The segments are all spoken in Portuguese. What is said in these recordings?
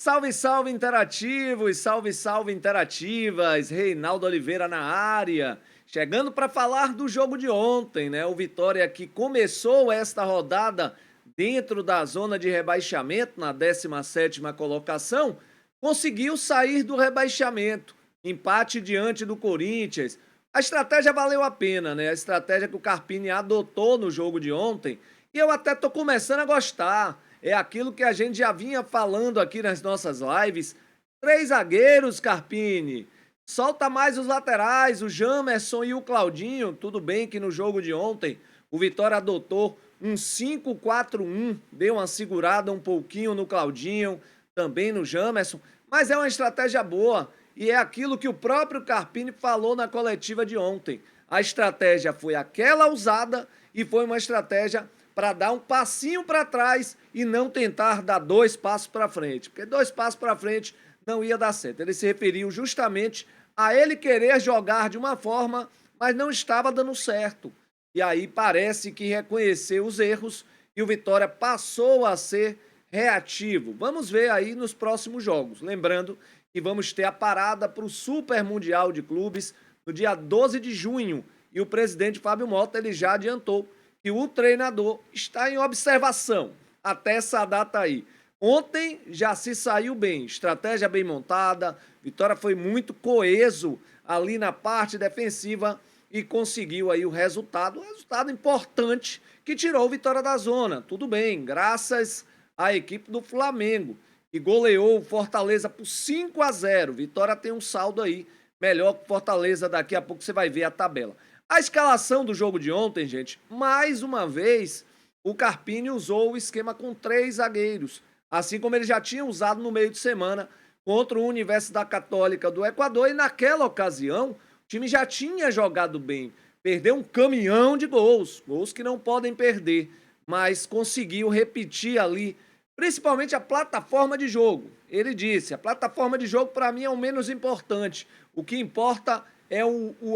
Salve, salve interativos, salve, salve interativas, Reinaldo Oliveira na área, chegando para falar do jogo de ontem, né? O Vitória que começou esta rodada dentro da zona de rebaixamento, na 17ª colocação, conseguiu sair do rebaixamento, empate diante do Corinthians. A estratégia valeu a pena, né? A estratégia que o Carpini adotou no jogo de ontem, e eu até tô começando a gostar. É aquilo que a gente já vinha falando aqui nas nossas lives. Três zagueiros, Carpini. Solta mais os laterais, o Jamerson e o Claudinho. Tudo bem que no jogo de ontem o Vitória adotou um 5-4-1, deu uma segurada um pouquinho no Claudinho, também no Jamerson, mas é uma estratégia boa e é aquilo que o próprio Carpini falou na coletiva de ontem. A estratégia foi aquela usada e foi uma estratégia para dar um passinho para trás e não tentar dar dois passos para frente, porque dois passos para frente não ia dar certo. Ele se referiu justamente a ele querer jogar de uma forma, mas não estava dando certo. E aí parece que reconheceu os erros e o Vitória passou a ser reativo. Vamos ver aí nos próximos jogos. Lembrando que vamos ter a parada para o Super Mundial de Clubes no dia 12 de junho. E o presidente Fábio Mota ele já adiantou que o treinador está em observação até essa data aí. Ontem já se saiu bem, estratégia bem montada, Vitória foi muito coeso ali na parte defensiva e conseguiu aí o resultado importante que tirou o Vitória da zona. Tudo bem, graças à equipe do Flamengo, que goleou o Fortaleza por 5-0. Vitória tem um saldo aí melhor que o Fortaleza, daqui a pouco você vai ver a tabela. A escalação do jogo de ontem, gente, mais uma vez, o Carpini usou o esquema com três zagueiros, assim como ele já tinha usado no meio de semana contra o Universidade Católica do Equador, e naquela ocasião o time já tinha jogado bem, perdeu um caminhão de gols, gols que não podem perder, mas conseguiu repetir ali, principalmente a plataforma de jogo. Ele disse, a plataforma de jogo para mim é o menos importante, o que importa é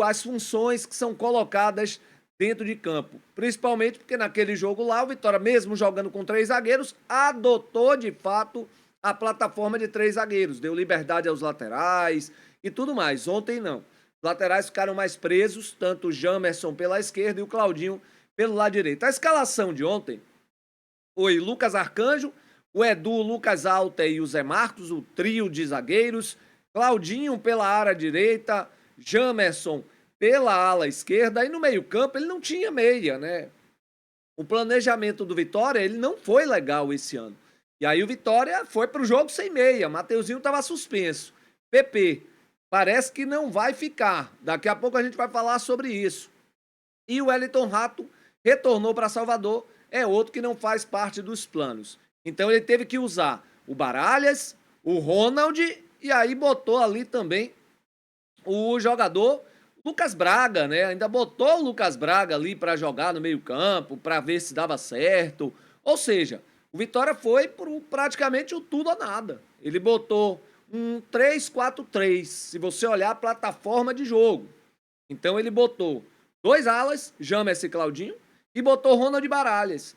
as funções que são colocadas dentro de campo. Principalmente porque naquele jogo lá, o Vitória, mesmo jogando com três zagueiros, adotou de fato a plataforma de três zagueiros. Deu liberdade aos laterais e tudo mais. Ontem não. Os laterais ficaram mais presos, tanto o Jamerson pela esquerda e o Claudinho pelo lado direito. A escalação de ontem foi Lucas Arcanjo, o Edu, o Lucas Alter e o Zé Marcos, o trio de zagueiros. Claudinho pela área direita, Jamerson pela ala esquerda, e no meio-campo ele não tinha meia, né? O planejamento do Vitória, ele não foi legal esse ano. E aí o Vitória foi pro jogo sem meia, Mateuzinho estava suspenso. PP, parece que não vai ficar. Daqui a pouco a gente vai falar sobre isso. E o Wellington Rato retornou para Salvador, é outro que não faz parte dos planos. Então ele teve que usar o Baralhas, o Ronald, e aí botou ali também o jogador Lucas Braga, né? Ainda botou o Lucas Braga ali para jogar no meio-campo, para ver se dava certo. Ou seja, o Vitória foi por praticamente o tudo ou nada. Ele botou um 3-4-3, se você olhar a plataforma de jogo. Então ele botou dois alas, James e Claudinho, e botou Ronald Baralhas.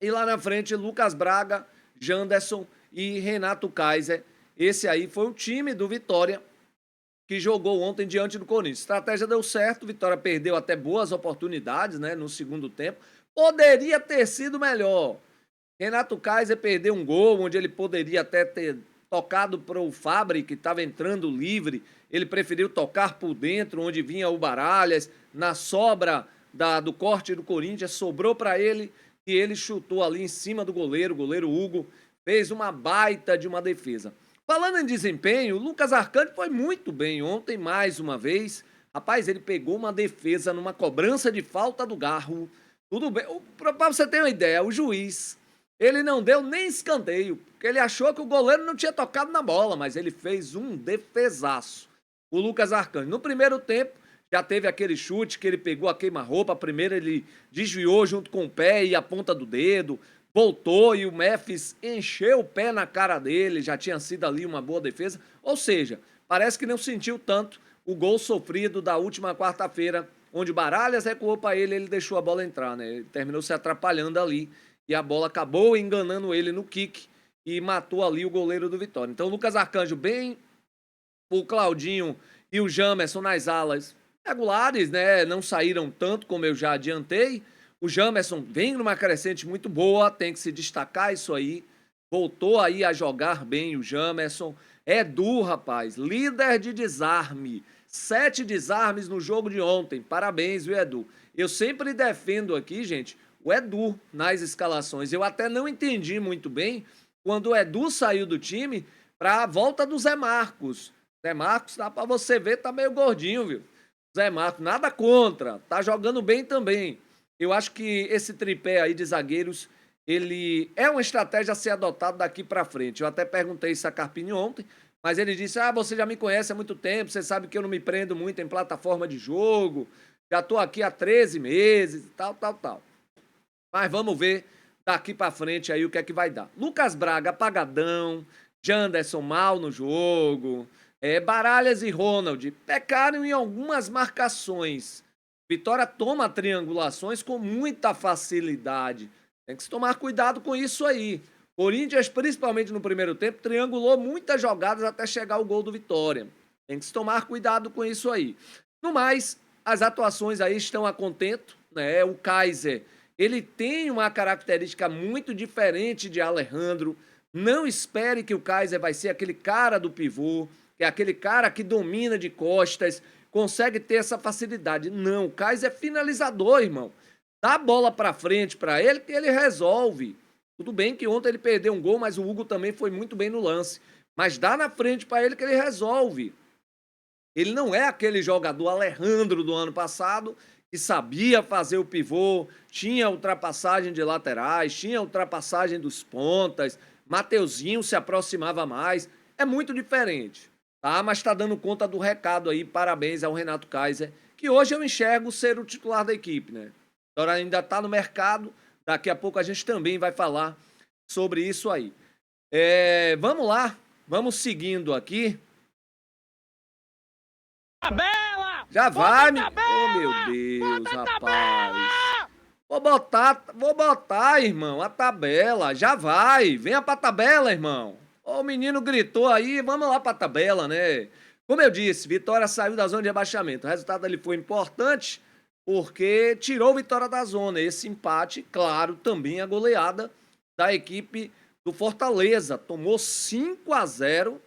E lá na frente, Lucas Braga, Janderson e Renato Kaiser. Esse aí foi o time do Vitória que jogou ontem diante do Corinthians. A estratégia deu certo, Vitória perdeu até boas oportunidades, né, no segundo tempo. Poderia ter sido melhor. Renato Kaiser perdeu um gol onde ele poderia até ter tocado para o Fabri, que estava entrando livre. Ele preferiu tocar por dentro, onde vinha o Baralhas. Na sobra do corte do Corinthians, sobrou para ele e ele chutou ali em cima do goleiro. O goleiro Hugo fez uma baita de uma defesa. Falando em desempenho, o Lucas Arcanjo foi muito bem ontem, mais uma vez. Rapaz, ele pegou uma defesa numa cobrança de falta do Garro. Tudo bem. Pra você ter uma ideia, o juiz, ele não deu nem escanteio, porque ele achou que o goleiro não tinha tocado na bola, mas ele fez um defesaço. O Lucas Arcanjo. No primeiro tempo, já teve aquele chute que ele pegou a queima-roupa. Primeiro ele desviou junto com o pé e a ponta do dedo. Voltou e o Memphis encheu o pé na cara dele, já tinha sido ali uma boa defesa. Ou seja, parece que não sentiu tanto o gol sofrido da última quarta-feira, onde o Baralhas recuou para ele deixou a bola entrar, né? Ele terminou se atrapalhando ali e a bola acabou enganando ele no kick e matou ali o goleiro do Vitória. Então, o Lucas Arcanjo bem, o Claudinho e o Jamerson nas alas regulares, né? Não saíram tanto, como eu já adiantei. O Jamerson vem numa crescente muito boa, tem que se destacar isso aí. Voltou aí a jogar bem o Jamerson. Edu, rapaz, líder de desarme. 7 desarmes no jogo de ontem. Parabéns, viu, Edu? Eu sempre defendo aqui, gente, o Edu nas escalações. Eu até não entendi muito bem quando o Edu saiu do time para a volta do Zé Marcos. Zé Marcos, dá para você ver, tá meio gordinho, viu? Zé Marcos, nada contra, tá jogando bem também. Eu acho que esse tripé aí de zagueiros, ele é uma estratégia a ser adotada daqui para frente. Eu até perguntei isso a Carpini ontem, mas ele disse: "Ah, você já me conhece há muito tempo, você sabe que eu não me prendo muito em plataforma de jogo. Já tô aqui há 13 meses, tal, tal, tal". Mas vamos ver daqui para frente aí o que é que vai dar. Lucas Braga apagadão, Janderson mal no jogo, Baralhas e Ronald pecaram em algumas marcações. Vitória toma triangulações com muita facilidade. Tem que se tomar cuidado com isso aí. Corinthians, principalmente no primeiro tempo, triangulou muitas jogadas até chegar o gol do Vitória. Tem que se tomar cuidado com isso aí. No mais, as atuações aí estão a contento, né? O Kaiser, ele tem uma característica muito diferente de Alejandro. Não espere que o Kaiser vai ser aquele cara do pivô, que é aquele cara que domina de costas, consegue ter essa facilidade. Não, o Kaiser é finalizador, irmão. Dá a bola pra frente pra ele que ele resolve. Tudo bem que ontem ele perdeu um gol, mas o Hugo também foi muito bem no lance. Mas dá na frente pra ele que ele resolve. Ele não é aquele jogador Alejandro do ano passado que sabia fazer o pivô, tinha ultrapassagem de laterais, tinha ultrapassagem dos pontas, Mateuzinho se aproximava mais. É muito diferente, tá? Mas tá dando conta do recado aí. Parabéns ao Renato Kaiser, que hoje eu enxergo ser o titular da equipe, né? Agora ainda tá no mercado, daqui a pouco a gente também vai falar sobre isso aí. Vamos lá, vamos seguindo aqui. Tabela! Já Bota vai, a me. Oh, meu tabela! Deus, Bota a rapaz. tabela! Vou botar, irmão, a tabela. Já vai. Venha pra tabela, irmão. Ô, o menino gritou aí, vamos lá pra tabela, né? Como eu disse, Vitória saiu da zona de rebaixamento. O resultado ali foi importante porque tirou Vitória da zona. Esse empate, claro, também a goleada da equipe do Fortaleza. Tomou 5-0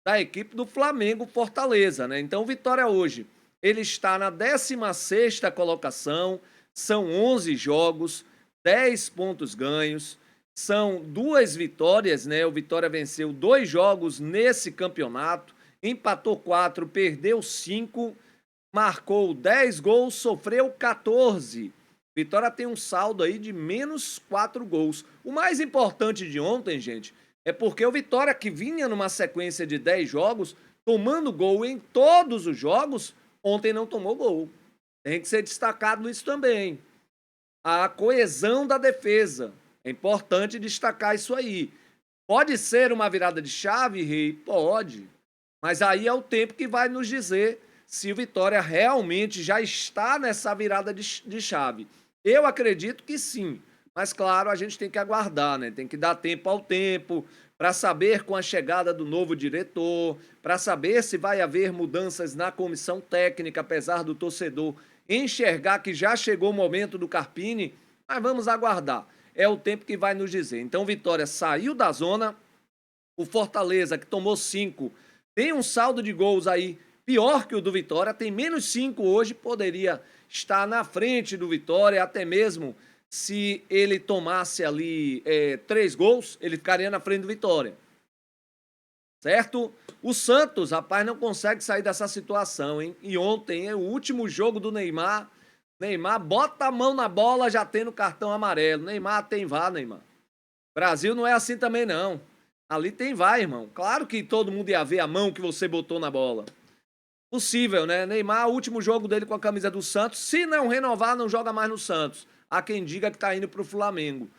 da equipe do Flamengo Fortaleza, né? Então, Vitória hoje, ele está na 16ª colocação, são 11 jogos, 10 pontos ganhos, são 2 vitórias, né? O Vitória venceu 2 jogos nesse campeonato, empatou 4, perdeu 5, marcou 10 gols, sofreu 14. Vitória tem um saldo aí de menos 4 gols. O mais importante de ontem, gente, é porque o Vitória, que vinha numa sequência de 10 jogos, tomando gol em todos os jogos, ontem não tomou gol. Tem que ser destacado isso também. A coesão da defesa. É importante destacar isso aí. Pode ser uma virada de chave, Rei? Pode. Mas aí é o tempo que vai nos dizer se o Vitória realmente já está nessa virada de chave. Eu acredito que sim. Mas, claro, a gente tem que aguardar, né? Tem que dar tempo ao tempo para saber com a chegada do novo diretor, para saber se vai haver mudanças na comissão técnica, apesar do torcedor enxergar que já chegou o momento do Carpini. Mas vamos aguardar. É o tempo que vai nos dizer. Então, Vitória saiu da zona. O Fortaleza, que tomou 5, tem um saldo de gols aí pior que o do Vitória, tem menos 5 hoje, poderia estar na frente do Vitória, até mesmo se ele tomasse ali 3 gols, ele ficaria na frente do Vitória. Certo? O Santos, rapaz, não consegue sair dessa situação, hein? E ontem, o último jogo do Neymar, Neymar bota a mão na bola já tendo cartão amarelo. Neymar tem VAR, Neymar. Brasil não é assim também, não. Ali tem VAR, irmão. Claro que todo mundo ia ver a mão que você botou na bola. Possível, né? Neymar, o último jogo dele com a camisa do Santos. Se não renovar, não joga mais no Santos. Há quem diga que tá indo pro Flamengo.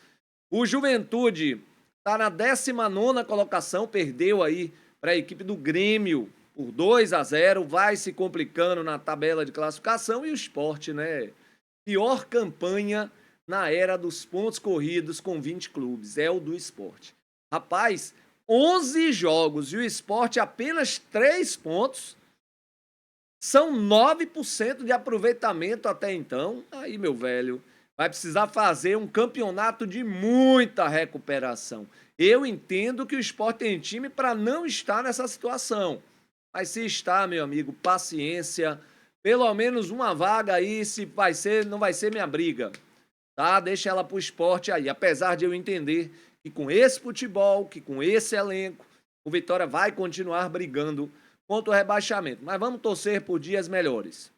O Juventude tá na 19ª colocação, perdeu aí para a equipe do Grêmio por 2-0, vai se complicando na tabela de classificação. E o Sport, né? Pior campanha na era dos pontos corridos com 20 clubes, é o do Sport. Rapaz, 11 jogos e o Sport apenas 3 pontos. São 9% de aproveitamento até então. Aí, meu velho, vai precisar fazer um campeonato de muita recuperação. Eu entendo que o Sport tem time para não estar nessa situação. Mas se está, meu amigo, paciência. Pelo menos uma vaga aí, se vai ser, não vai ser minha briga. Tá? Deixa ela pro Sport aí. Apesar de eu entender que com esse futebol, que com esse elenco, o Vitória vai continuar brigando contra o rebaixamento. Mas vamos torcer por dias melhores.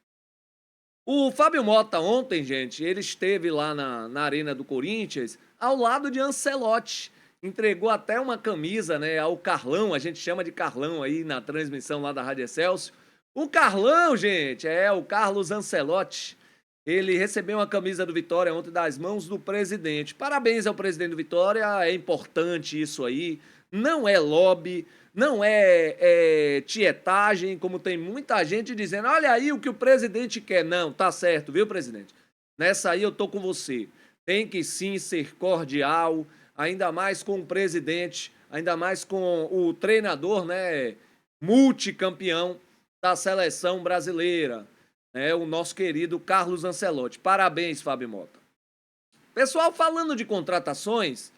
O Fábio Mota ontem, gente, ele esteve lá na Arena do Corinthians, ao lado de Ancelotti. Entregou até uma camisa, né, ao Carlão, a gente chama de Carlão aí na transmissão lá da Rádio Excelsior. O Carlão, gente, é o Carlos Ancelotti. Ele recebeu uma camisa do Vitória ontem das mãos do presidente. Parabéns ao presidente do Vitória, é importante isso aí. Não é lobby, não é tietagem, como tem muita gente dizendo, olha aí o que o presidente quer. Não, tá certo, viu, presidente? Nessa aí eu tô com você. Tem que sim ser cordial, ainda mais com o presidente, ainda mais com o treinador, né, multicampeão da seleção brasileira, né, o nosso querido Carlos Ancelotti. Parabéns, Fábio Mota. Pessoal, falando de contratações,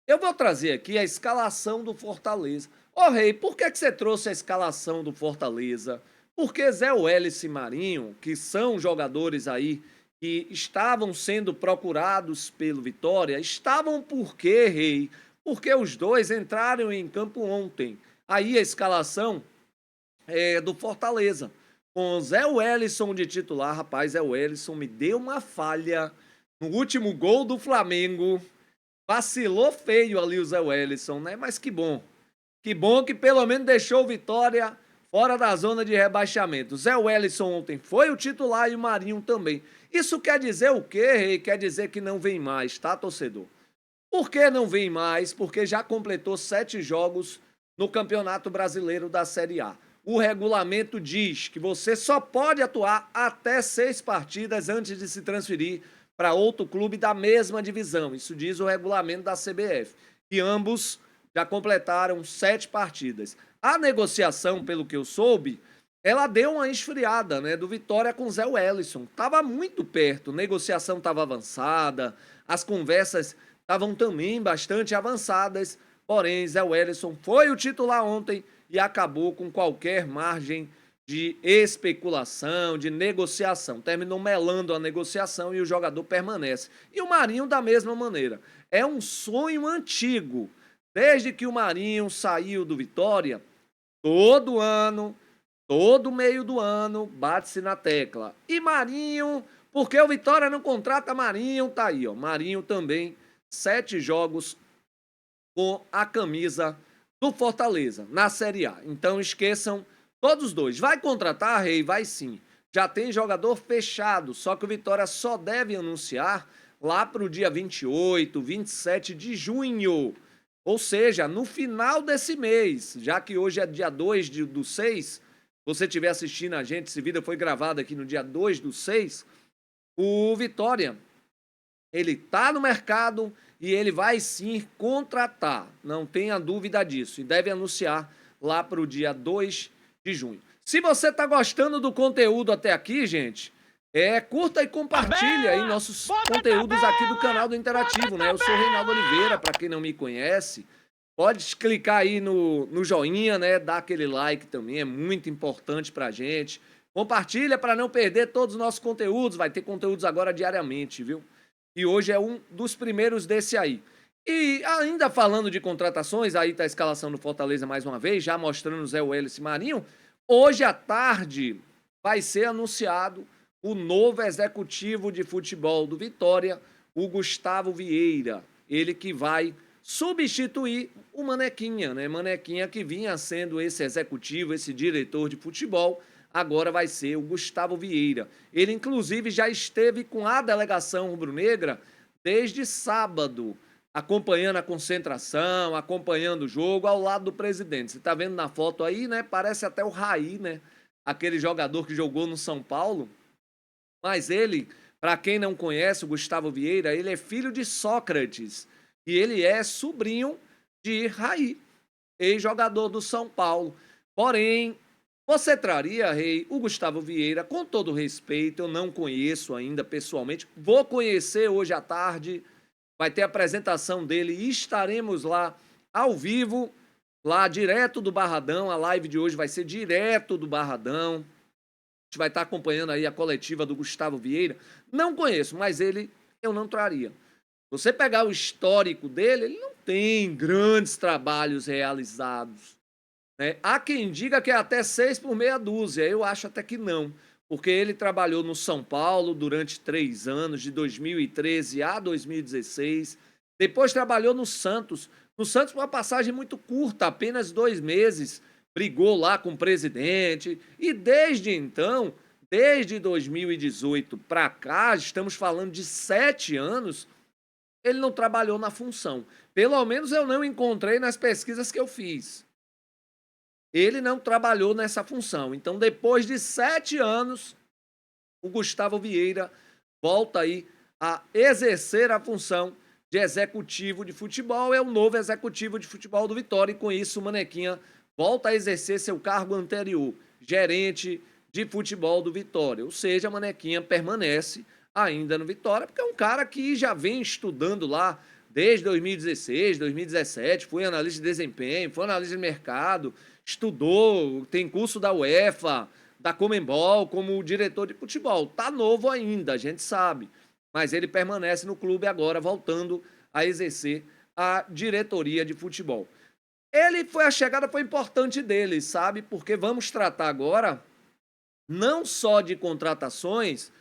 eu vou trazer aqui a escalação do Fortaleza. Ô Rei, por que você trouxe a escalação do Fortaleza? Porque Zé Welles e Marinho, que são jogadores aí que estavam sendo procurados pelo Vitória, estavam por quê, Rei? Porque os dois entraram em campo ontem. Aí a escalação é do Fortaleza. Com Zé Wellison de titular, rapaz, Zé Wellison me deu uma falha no último gol do Flamengo. Vacilou feio ali o Zé Wellison, né? Mas que bom. Que bom que pelo menos deixou o Vitória fora da zona de rebaixamento. Zé Wellison ontem foi o titular e o Marinho também. Isso quer dizer o quê, Rei? Quer dizer que não vem mais, tá, torcedor? Por que não vem mais? Porque já completou 7 jogos no Campeonato Brasileiro da Série A. O regulamento diz que você só pode atuar até 6 partidas antes de se transferir para outro clube da mesma divisão. Isso diz o regulamento da CBF. E ambos já completaram 7 partidas. A negociação, pelo que eu soube, ela deu uma esfriada, né, do Vitória com Zé Wellison. Tava muito perto, a negociação estava avançada, as conversas estavam também bastante avançadas, porém Zé Wellison foi o titular ontem e acabou com qualquer margem de especulação, de negociação. Terminou melando a negociação e o jogador permanece. E o Marinho da mesma maneira. É um sonho antigo. Desde que o Marinho saiu do Vitória, todo ano, todo meio do ano, bate-se na tecla. E Marinho, porque o Vitória não contrata Marinho, tá aí, ó. Marinho também, 7 jogos com a camisa do Fortaleza, na Série A. Então esqueçam todos os dois. Vai contratar, Rei? Vai sim. Já tem jogador fechado, só que o Vitória só deve anunciar lá para o dia 28, 27 de junho. Ou seja, no final desse mês, já que hoje é dia 2 do 6, você estiver assistindo a gente, esse vídeo foi gravado aqui no dia 2 do 6, o Vitória, ele tá no mercado e ele vai sim contratar, não tenha dúvida disso, e deve anunciar lá para o dia 2 de junho. Se você está gostando do conteúdo até aqui, gente, curta e compartilha aí nossos conteúdos aqui do canal do Interativo, né? Eu sou Reinaldo Oliveira, para quem não me conhece, pode clicar aí no joinha, né? Dar aquele like também, é muito importante pra gente. Compartilha para não perder todos os nossos conteúdos, vai ter conteúdos agora diariamente, viu? E hoje é um dos primeiros desse aí. E ainda falando de contratações, aí tá a escalação do Fortaleza mais uma vez, já mostrando o Zé Welles e Marinho. Hoje à tarde vai ser anunciado o novo executivo de futebol do Vitória, o Gustavo Vieira. Ele que vai substituir o Manequinha, né? Manequinha que vinha sendo esse executivo, esse diretor de futebol, agora vai ser o Gustavo Vieira. Ele, inclusive, já esteve com a delegação rubro-negra desde sábado, acompanhando a concentração, acompanhando o jogo, ao lado do presidente. Você tá vendo na foto aí, né? Parece até o Raí, né? Aquele jogador que jogou no São Paulo. Mas ele, para quem não conhece, o Gustavo Vieira, ele é filho de Sócrates. E ele é sobrinho de Raí, ex-jogador do São Paulo. Porém, você traria, Rei, o Gustavo Vieira, com todo respeito, eu não conheço ainda pessoalmente, vou conhecer hoje à tarde, vai ter a apresentação dele e estaremos lá ao vivo, lá direto do Barradão, a live de hoje vai ser direto do Barradão, a gente vai estar acompanhando aí a coletiva do Gustavo Vieira, não conheço, mas ele eu não traria. Você pegar o histórico dele, ele não tem grandes trabalhos realizados, né? Há quem diga que é até 6 por meia dúzia, eu acho até que não, porque ele trabalhou no São Paulo durante 3 anos, de 2013 a 2016, depois trabalhou no Santos uma passagem muito curta, apenas 2 meses, brigou lá com o presidente, e desde então, desde 2018 para cá, estamos falando de 7 anos, ele não trabalhou na função. Pelo menos eu não encontrei nas pesquisas que eu fiz. Ele não trabalhou nessa função. Então, depois de 7 anos, o Gustavo Vieira volta aí a exercer a função de executivo de futebol. É o novo executivo de futebol do Vitória. E com isso, o Manequinha volta a exercer seu cargo anterior, gerente de futebol do Vitória. Ou seja, a Manequinha permanece ainda no Vitória, porque é um cara que já vem estudando lá desde 2016, 2017, foi analista de desempenho, foi analista de mercado, estudou, tem curso da UEFA, da Conmebol como diretor de futebol. Tá novo ainda, a gente sabe, mas ele permanece no clube agora, voltando a exercer a diretoria de futebol. A chegada foi importante dele, sabe? Porque vamos tratar agora não só de contratações,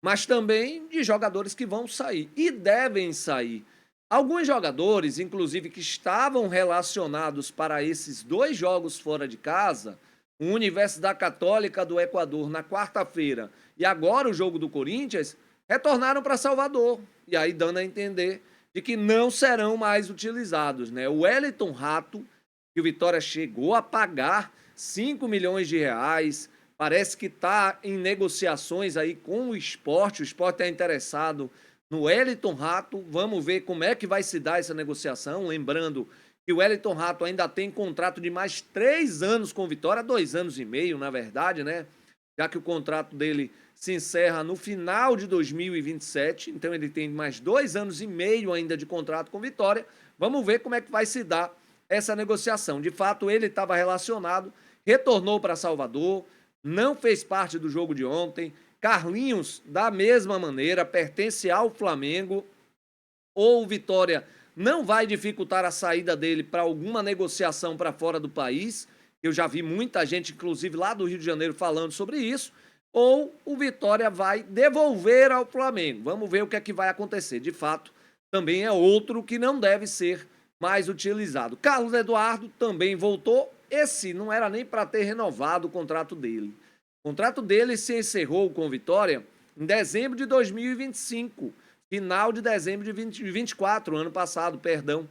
mas também de jogadores que vão sair e devem sair. Alguns jogadores, inclusive, que estavam relacionados para esses 2 jogos fora de casa, o Universidade Católica do Equador na quarta-feira e agora o jogo do Corinthians, retornaram para Salvador. E aí dando a entender de que não serão mais utilizados, né? O Wellington Rato, que o Vitória chegou a pagar 5 milhões de reais, parece que está em negociações aí com o Sport está interessado no Wellington Rato, vamos ver como é que vai se dar essa negociação, lembrando que o Wellington Rato ainda tem contrato de mais 3 anos com o Vitória, 2 anos e meio, na verdade, né? Já que o contrato dele se encerra no final de 2027, então ele tem mais 2 anos e meio ainda de contrato com o Vitória. Vamos ver como é que vai se dar essa negociação. De fato, ele estava relacionado, retornou para Salvador, não fez parte do jogo de ontem. Carlinhos, da mesma maneira, pertence ao Flamengo. Ou o Vitória não vai dificultar a saída dele para alguma negociação para fora do país. Eu já vi muita gente, inclusive lá do Rio de Janeiro, falando sobre isso. Ou o Vitória vai devolver ao Flamengo. Vamos ver o que é que vai acontecer. De fato, também é outro que não deve ser mais utilizado. Carlos Eduardo também voltou. Esse não era nem para ter renovado o contrato dele. O contrato dele se encerrou com o Vitória em dezembro de 2025, final de dezembro de 2024, ano passado, perdão.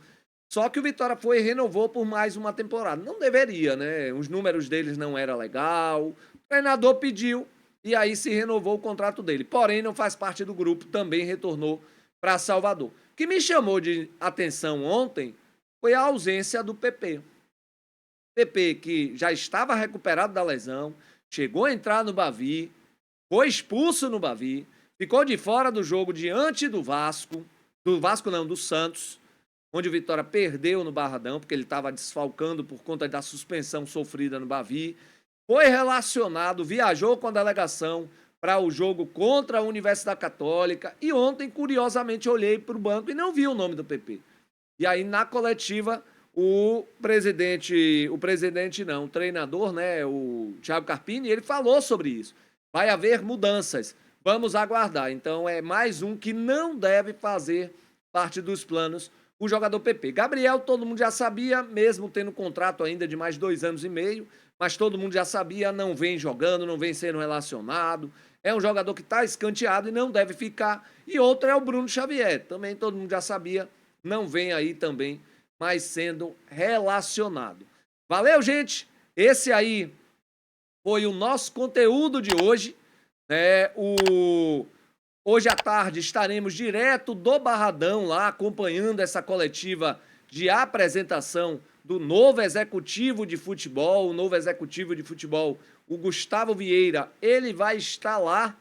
Só que o Vitória foi e renovou por mais uma temporada. Não deveria, né? Os números deles não eram legal. O treinador pediu e aí se renovou o contrato dele. Porém, não faz parte do grupo, também retornou para Salvador. O que me chamou de atenção ontem foi a ausência do PP. PP, que já estava recuperado da lesão, chegou a entrar no Bavi, foi expulso no Bavi, ficou de fora do jogo diante do Vasco não, do Santos, onde o Vitória perdeu no Barradão, porque ele estava desfalcando por conta da suspensão sofrida no Bavi, foi relacionado, viajou com a delegação para o jogo contra a Universidade Católica, e ontem, curiosamente, olhei para o banco e não vi o nome do PP. E aí, na coletiva, o treinador, né, o Thiago Carpini, ele falou sobre isso. Vai haver mudanças, vamos aguardar. Então é mais um que não deve fazer parte dos planos, o jogador PP. Gabriel, todo mundo já sabia, mesmo tendo contrato ainda de mais 2 anos e meio, mas todo mundo já sabia, não vem jogando, não vem sendo relacionado. É um jogador que está escanteado e não deve ficar. E outro é o Bruno Xavier, também todo mundo já sabia, não vem aí também mas sendo relacionado. Valeu, gente? Esse aí foi o nosso conteúdo de hoje. Hoje à tarde estaremos direto do Barradão lá, acompanhando essa coletiva de apresentação do novo executivo de futebol, o Gustavo Vieira, ele vai estar lá,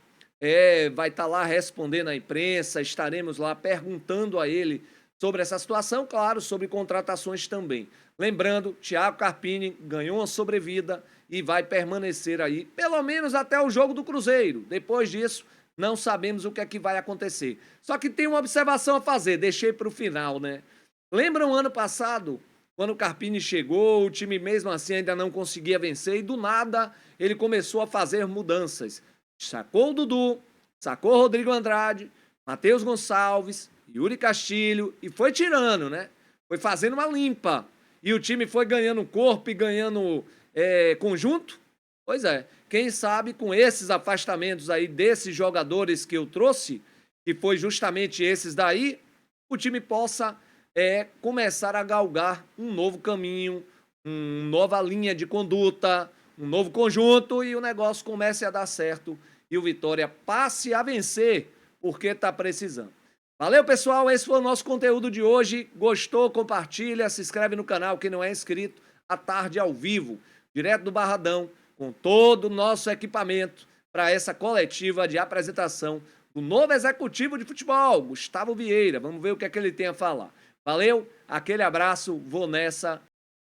vai estar lá respondendo à imprensa, estaremos lá perguntando a ele sobre essa situação, claro, sobre contratações também. Lembrando, Thiago Carpini ganhou uma sobrevida e vai permanecer aí, pelo menos até o jogo do Cruzeiro. Depois disso, não sabemos o que é que vai acontecer. Só que tem uma observação a fazer, deixei para o final, né? Lembram ano passado, quando o Carpini chegou, o time mesmo assim ainda não conseguia vencer e do nada ele começou a fazer mudanças. Sacou o Dudu, sacou o Rodrigo Andrade, Matheus Gonçalves, Yuri Castilho e foi tirando, né? Foi fazendo uma limpa. E o time foi ganhando corpo e ganhando conjunto. Pois é, quem sabe com esses afastamentos aí desses jogadores que eu trouxe, que foi justamente esses daí, o time possa começar a galgar um novo caminho, uma nova linha de conduta, um novo conjunto e o negócio comece a dar certo e o Vitória passe a vencer porque está precisando. Valeu, pessoal, esse foi o nosso conteúdo de hoje. Gostou? Compartilha, se inscreve no canal quem não é inscrito. À tarde ao vivo, direto do Barradão, com todo o nosso equipamento para essa coletiva de apresentação do novo executivo de futebol, Gustavo Vieira. Vamos ver o que é que ele tem a falar. Valeu, aquele abraço, vou nessa